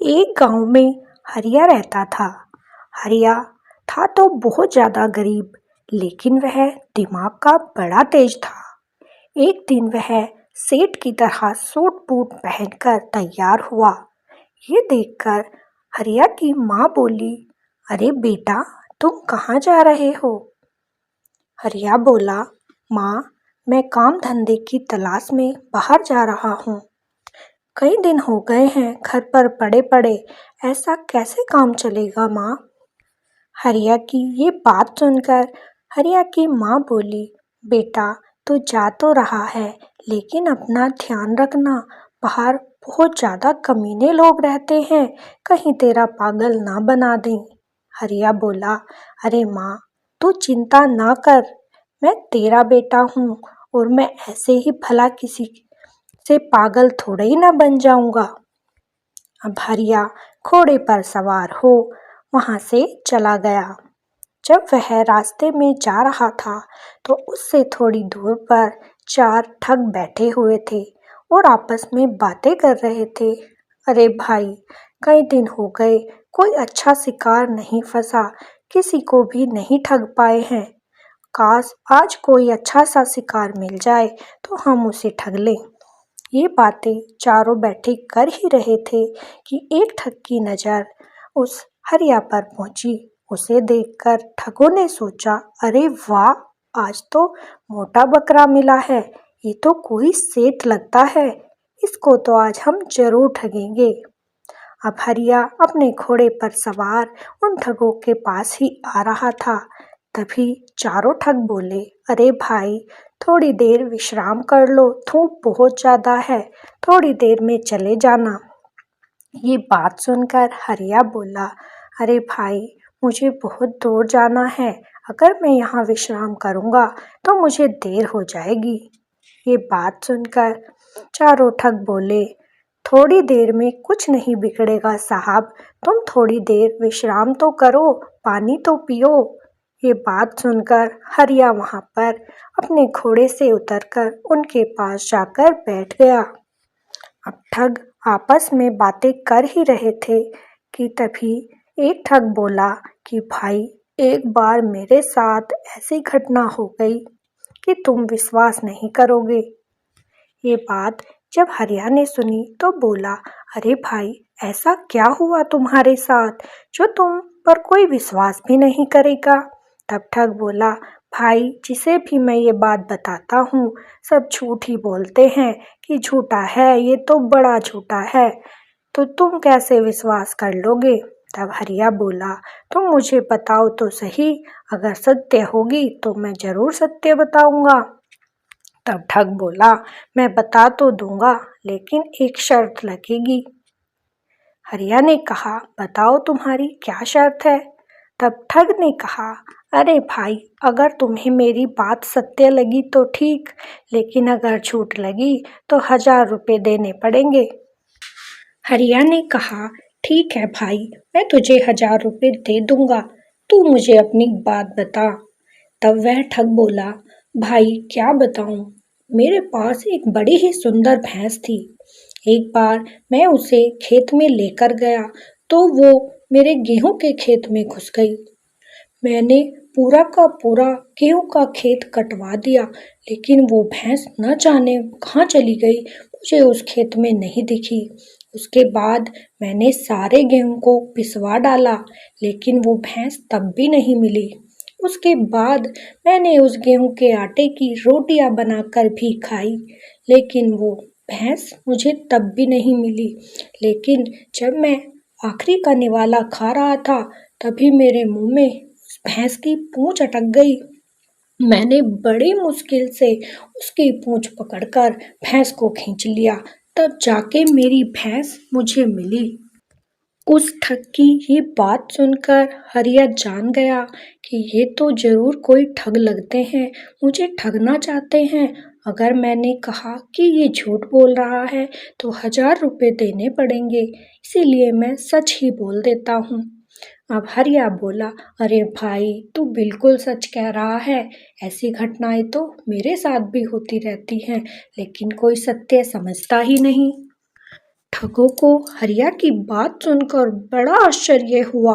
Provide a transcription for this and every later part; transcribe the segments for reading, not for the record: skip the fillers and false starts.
एक गांव में हरिया रहता था। हरिया था तो बहुत ज़्यादा गरीब, लेकिन वह दिमाग का बड़ा तेज था। एक दिन वह सेठ की तरह सूट बूट पहनकर तैयार हुआ। ये देखकर हरिया की माँ बोली, अरे बेटा, तुम कहाँ जा रहे हो? हरिया बोला, माँ, मैं काम धंधे की तलाश में बाहर जा रहा हूँ। कई दिन हो गए हैं घर पर पड़े पड़े, ऐसा कैसे काम चलेगा माँ? हरिया की ये बात सुनकर हरिया की माँ बोली, बेटा, तू जा तो रहा है, लेकिन अपना ध्यान रखना, बाहर बहुत ज़्यादा कमीने लोग रहते हैं, कहीं तेरा पागल ना बना दें। हरिया बोला, अरे माँ, तू चिंता ना कर, मैं तेरा बेटा हूँ और मैं ऐसे ही भला किसी से पागल थोड़े ही ना बन जाऊंगा। अब हरिया घोड़े पर सवार हो वहां से चला गया। जब वह रास्ते में जा रहा था तो उससे थोड़ी दूर पर चार ठग बैठे हुए थे और आपस में बातें कर रहे थे। अरे भाई, कई दिन हो गए, कोई अच्छा शिकार नहीं फंसा, किसी को भी नहीं ठग पाए हैं। काश आज कोई अच्छा सा शिकार मिल जाए तो हम उसे ठग लें। ये बातें चारों बैठे कर ही रहे थे कि एक ठग की नज़र उस हरिया पर पहुंची। उसे देखकर ठगों ने सोचा, अरे वाह, आज तो मोटा बकरा मिला है, ये तो कोई सेठ लगता है, इसको तो आज हम जरूर ठगेंगे। अब हरिया अपने घोड़े पर सवार उन ठगों के पास ही आ रहा था। तभी चारों ठग बोले, अरे भाई, थोड़ी देर विश्राम कर लो, धूप बहुत ज़्यादा है, थोड़ी देर में चले जाना। ये बात सुनकर हरिया बोला, अरे भाई, मुझे बहुत दूर जाना है, अगर मैं यहाँ विश्राम करूँगा तो मुझे देर हो जाएगी। ये बात सुनकर चारों ठग बोले, थोड़ी देर में कुछ नहीं बिगड़ेगा साहब, तुम थोड़ी देर विश्राम तो करो, पानी तो पियो। ये बात सुनकर हरिया वहाँ पर अपने घोड़े से उतरकर उनके पास जाकर बैठ गया। अब ठग आपस में बातें कर ही रहे थे कि तभी एक ठग बोला कि भाई, एक बार मेरे साथ ऐसी घटना हो गई कि तुम विश्वास नहीं करोगे। ये बात जब हरिया ने सुनी तो बोला, अरे भाई, ऐसा क्या हुआ तुम्हारे साथ जो तुम पर कोई विश्वास भी नहीं करेगा? तब ठग बोला, भाई, जिसे भी मैं ये बात बताता हूँ सब झूठ ही बोलते हैं कि झूठा है, ये तो बड़ा झूठा है, तो तुम कैसे विश्वास कर लोगे? तब हरिया बोला, तुम मुझे बताओ तो सही, अगर सत्य होगी तो मैं जरूर सत्य बताऊंगा। तब ठग बोला, मैं बता तो दूंगा, लेकिन एक शर्त लगेगी। हरिया ने कहा, बताओ तुम्हारी क्या शर्त है? तब ठग ने कहा, अरे भाई, अगर तुम्हें मेरी बात सत्य लगी तो ठीक, लेकिन अगर झूठ लगी तो 1000 रुपये देने पड़ेंगे। हरिया ने कहा, ठीक है भाई, मैं तुझे 1000 रुपये दे दूंगा, तू मुझे अपनी बात बता। तब वह ठग बोला, भाई, क्या बताऊं, मेरे पास एक बड़ी ही सुंदर भैंस थी। एक बार मैं उसे खेत में लेकर गया तो वो मेरे गेहूं के खेत में घुस गई। मैंने पूरा का पूरा गेहूं का खेत कटवा दिया, लेकिन वो भैंस न जाने कहाँ चली गई, मुझे उस खेत में नहीं दिखी। उसके बाद मैंने सारे गेहूं को पिसवा डाला, लेकिन वो भैंस तब भी नहीं मिली। उसके बाद मैंने उस गेहूं के आटे की रोटियां बनाकर भी खाई, लेकिन वो भैंस मुझे तब भी नहीं मिली। लेकिन जब मैं आखिरी का निवाला खा रहा था, तभी मेरे मुंह में उस भैंस की पूंछ अटक गई। मैंने बड़ी मुश्किल से उसकी पूंछ पकड़कर भैंस को खींच लिया, तब जाके मेरी भैंस मुझे मिली। उस ठग की ये बात सुनकर हरिया जान गया कि ये तो जरूर कोई ठग लगते हैं, मुझे ठगना चाहते हैं। अगर मैंने कहा कि ये झूठ बोल रहा है तो 1000 रुपये देने पड़ेंगे, इसीलिए मैं सच ही बोल देता हूँ। अब हरिया बोला, अरे भाई, तू बिल्कुल सच कह रहा है, ऐसी घटनाएं तो मेरे साथ भी होती रहती हैं, लेकिन कोई सत्य समझता ही नहीं। ठगों को हरिया की बात सुनकर बड़ा आश्चर्य हुआ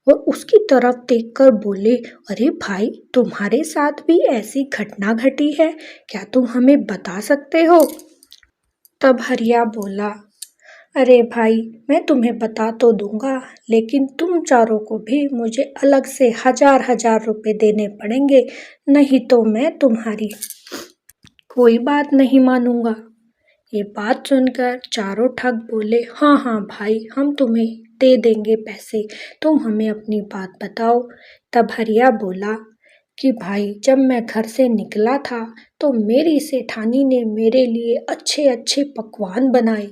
और उसकी तरफ देखकर बोले, अरे भाई, तुम्हारे साथ भी ऐसी घटना घटी है क्या? तुम हमें बता सकते हो? तब हरिया बोला, अरे भाई, मैं तुम्हें बता तो दूंगा, लेकिन तुम चारों को भी मुझे अलग से 1000 रुपए देने पड़ेंगे, नहीं तो मैं तुम्हारी कोई बात नहीं मानूंगा। ये बात सुनकर चारों ठग बोले, हाँ हाँ भाई, हम तुम्हें दे देंगे पैसे, तुम हमें अपनी बात बताओ। तब हरिया बोला कि भाई, जब मैं घर से निकला था तो मेरी सेठानी ने मेरे लिए अच्छे अच्छे पकवान बनाए।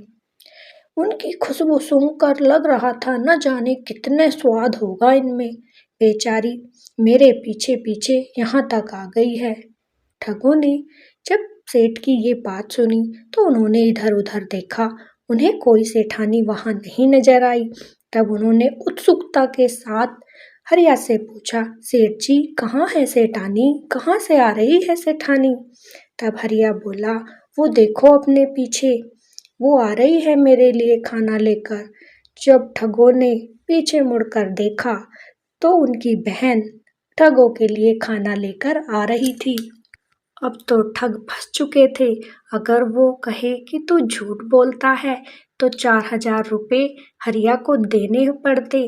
उनकी खुशबू सूंघकर लग रहा था न जाने कितने स्वाद होगा इनमें। बेचारी मेरे पीछे पीछे यहाँ तक आ गई है। ठगों ने जब सेठ की ये बात सुनी तो उन्होंने इधर उधर देखा, उन्हें कोई सेठानी वहां नहीं नजर आई। तब उन्होंने उत्सुकता के साथ हरिया से पूछा, सेठ जी कहाँ है सेठानी, कहाँ से आ रही है सेठानी? तब हरिया बोला, वो देखो अपने पीछे, वो आ रही है मेरे लिए खाना लेकर। जब ठगों ने पीछे मुड़कर देखा तो उनकी बहन ठगों के लिए खाना लेकर आ रही थी। अब तो ठग फंस चुके थे। अगर वो कहे कि तू झूठ बोलता है तो 4000 रुपये हरिया को देने पड़ते,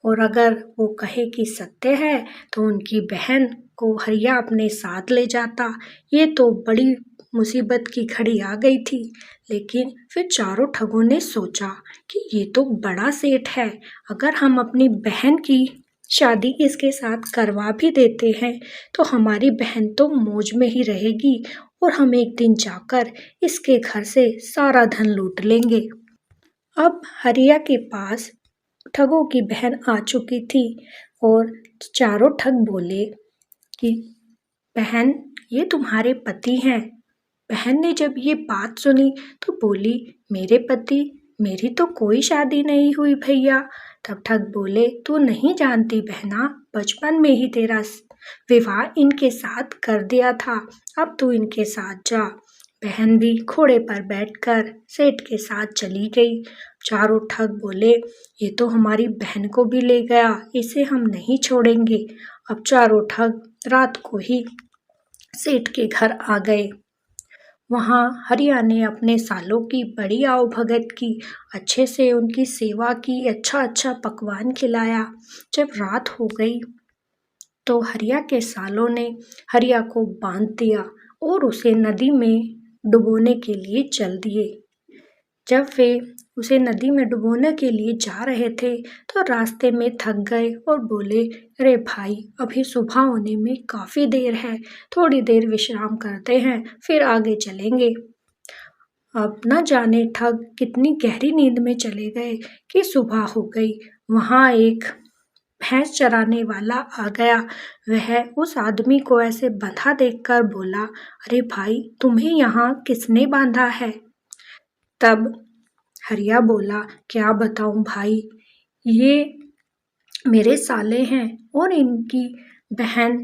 और अगर वो कहे कि सत्य है तो उनकी बहन को हरिया अपने साथ ले जाता। ये तो बड़ी मुसीबत की घड़ी आ गई थी। लेकिन फिर चारों ठगों ने सोचा कि ये तो बड़ा सेठ है, अगर हम अपनी बहन की शादी इसके साथ करवा भी देते हैं तो हमारी बहन तो मौज में ही रहेगी और हम एक दिन जाकर इसके घर से सारा धन लूट लेंगे। अब हरिया के पास ठगों की बहन आ चुकी थी और चारों ठग बोले कि बहन, ये तुम्हारे पति हैं। बहन ने जब ये बात सुनी तो बोली, मेरे पति? मेरी तो कोई शादी नहीं हुई भैया। तब ठग बोले, तू नहीं जानती बहना, बचपन में ही तेरा विवाह इनके साथ कर दिया था, अब तू इनके साथ जा। बहन भी घोड़े पर बैठकर सेठ के साथ चली गई। चारों ठग बोले, ये तो हमारी बहन को भी ले गया, इसे हम नहीं छोड़ेंगे। अब चारों ठग रात को ही सेठ के घर आ गए। वहाँ हरिया ने अपने सालों की बड़ी आवभगत की, अच्छे से उनकी सेवा की, अच्छा अच्छा पकवान खिलाया। जब रात हो गई तो हरिया के सालों ने हरिया को बांध दिया और उसे नदी में डुबोने के लिए चल दिए। जब वे उसे नदी में डुबोने के लिए जा रहे थे तो रास्ते में थक गए और बोले, अरे भाई, अभी सुबह होने में काफ़ी देर है, थोड़ी देर विश्राम करते हैं फिर आगे चलेंगे। अब न जाने ठग कितनी गहरी नींद में चले गए कि सुबह हो गई। वहाँ एक भैंस चराने वाला आ गया। वह उस आदमी को ऐसे बंधा देखकर बोला, अरे भाई, तुम्हें यहाँ किसने बांधा है? तब हरिया बोला, क्या बताऊं भाई, ये मेरे साले हैं और इनकी बहन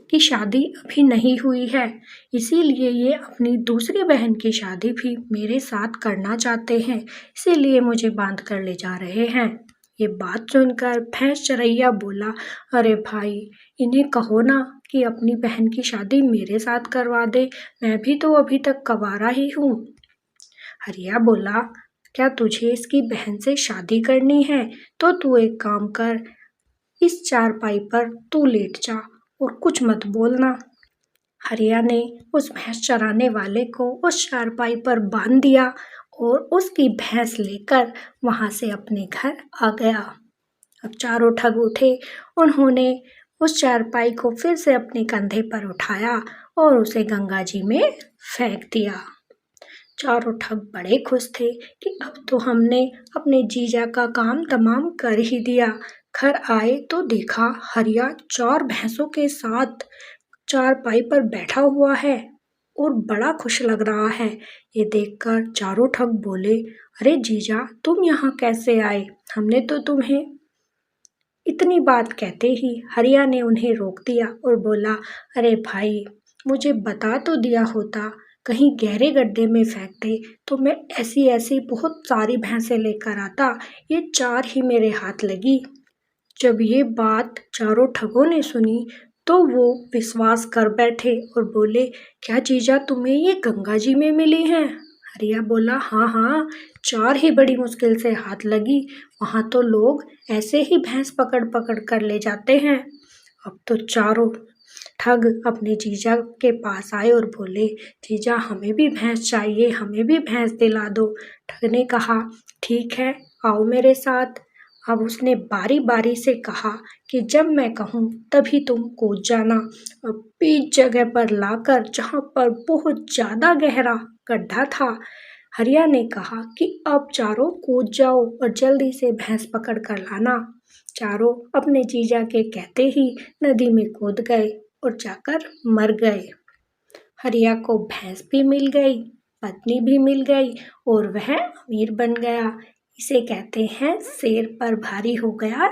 की शादी अभी नहीं हुई है, इसीलिए ये अपनी दूसरी बहन की शादी भी मेरे साथ करना चाहते हैं, इसीलिए मुझे बांध कर ले जा रहे हैं। ये बात सुनकर भैंस चरैया बोला, अरे भाई, इन्हें कहो ना कि अपनी बहन की शादी मेरे साथ करवा दे, मैं भी तो अभी तक कंवारा ही हूँ। हरिया बोला, क्या तुझे इसकी बहन से शादी करनी है तो तू एक काम कर, इस चारपाई पर तू लेट जा और कुछ मत बोलना। हरिया ने उस भैंस चराने वाले को उस चारपाई पर बांध दिया और उसकी भैंस लेकर वहां से अपने घर आ गया। अब चारों ठग उठे, उन्होंने उस चारपाई को फिर से अपने कंधे पर उठाया और उसे गंगा जी में फेंक दिया। चारों ठग बड़े खुश थे कि अब तो हमने अपने जीजा का काम तमाम कर ही दिया। घर आए तो देखा हरिया 4 भैंसों के साथ चारपाई पर बैठा हुआ है और बड़ा खुश लग रहा है। ये देखकर चारों ठग बोले, अरे जीजा, तुम यहाँ कैसे आए? हमने तो तुम्हें इतनी बात कहते ही हरिया ने उन्हें रोक दिया और बोला, अरे भाई, मुझे बता तो दिया होता कहीं गहरे गड्ढे में फेंकते तो मैं ऐसी ऐसी बहुत सारी भैंसें लेकर आता, ये 4 ही मेरे हाथ लगी। जब ये बात चारों ठगों ने सुनी तो वो विश्वास कर बैठे और बोले, क्या जीजा तुम्हें ये गंगा जी में मिली हैं? हरिया बोला, हाँ हाँ, 4 ही बड़ी मुश्किल से हाथ लगी, वहाँ तो लोग ऐसे ही भैंस पकड़ पकड़ कर ले जाते हैं। अब तो चारों ठग अपने जीजा के पास आए और बोले, जीजा हमें भी भैंस चाहिए, हमें भी भैंस दिला दो। ठग ने कहा, ठीक है, आओ मेरे साथ। अब उसने बारी बारी से कहा कि जब मैं कहूँ तभी तुम कूद जाना। अब बीच जगह पर लाकर, जहाँ पर बहुत ज़्यादा गहरा गड्ढा था, हरिया ने कहा कि अब चारों कूद जाओ और जल्दी से भैंस पकड़ कर लाना। चारों अपने जीजा के कहते ही नदी में कूद गए और जाकर मर गए। हरिया को भैंस भी मिल गई, पत्नी भी मिल गई और वह अमीर बन गया। इसे कहते हैं शेर पर भारी हो गया